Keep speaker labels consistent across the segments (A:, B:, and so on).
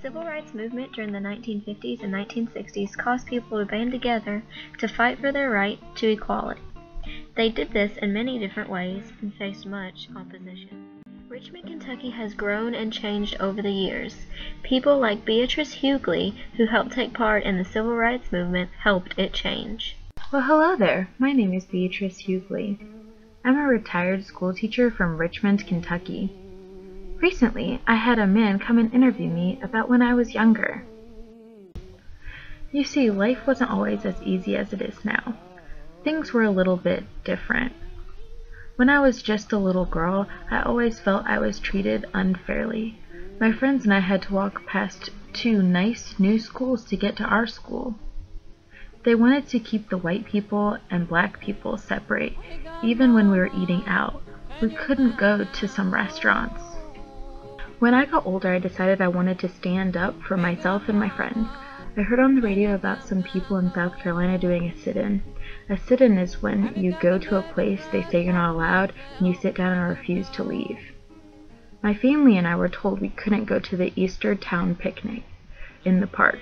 A: civil rights movement during the 1950s and 1960s caused people to band together to fight for their right to equality. They did this in many different ways and faced much opposition. Richmond, Kentucky has grown and changed over the years. People like Beatrice Huguely, who helped take part in the civil rights movement, helped it change.
B: Well, hello there. My name is Beatrice Huguely. I'm a retired school teacher from Richmond, Kentucky. Recently, I had a man come and interview me about when I was younger. You see, life wasn't always as easy as it is now. Things were a little bit different. When I was just a little girl, I always felt I was treated unfairly. My friends and I had to walk past two nice new schools to get to our school. They wanted to keep the white people and black people separate, even when we were eating out. We couldn't go to some restaurants. When I got older, I decided I wanted to stand up for myself and my friends. I heard on the radio about some people in South Carolina doing a sit-in. A sit-in is when you go to a place they say you're not allowed, and you sit down and refuse to leave. My family and I were told we couldn't go to the Easter town picnic in the park,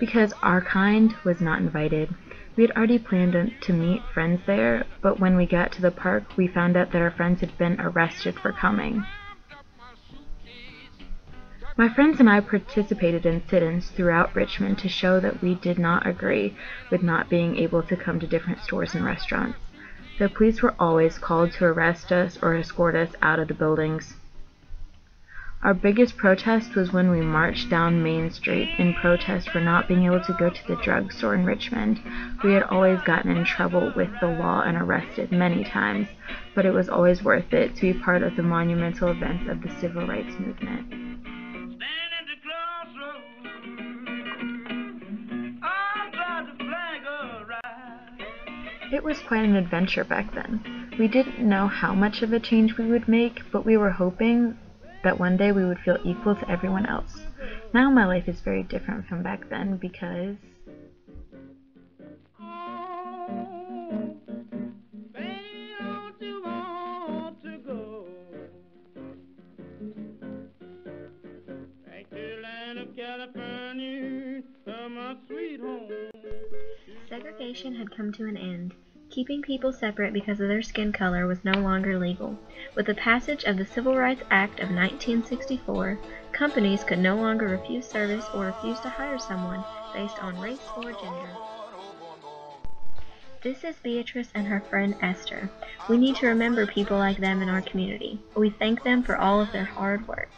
B: because our kind was not invited. We had already planned to meet friends there, but when we got to the park, we found out that our friends had been arrested for coming. My friends and I participated in sit-ins throughout Richmond to show that we did not agree with not being able to come to different stores and restaurants. The police were always called to arrest us or escort us out of the buildings. Our biggest protest was when we marched down Main Street in protest for not being able to go to the drugstore in Richmond. We had always gotten in trouble with the law and arrested many times, but it was always worth it to be part of the monumental events of the civil rights movement. It was quite an adventure back then. We didn't know how much of a change we would make, but we were hoping that one day we would feel equal to everyone else. Now my life is very different from back then because
A: segregation had come to an end. Keeping people separate because of their skin color was no longer legal. With the passage of the Civil Rights Act of 1964, companies could no longer refuse service or refuse to hire someone based on race or gender. This is Beatrice and her friend Esther. We need to remember people like them in our community. We thank them for all of their hard work.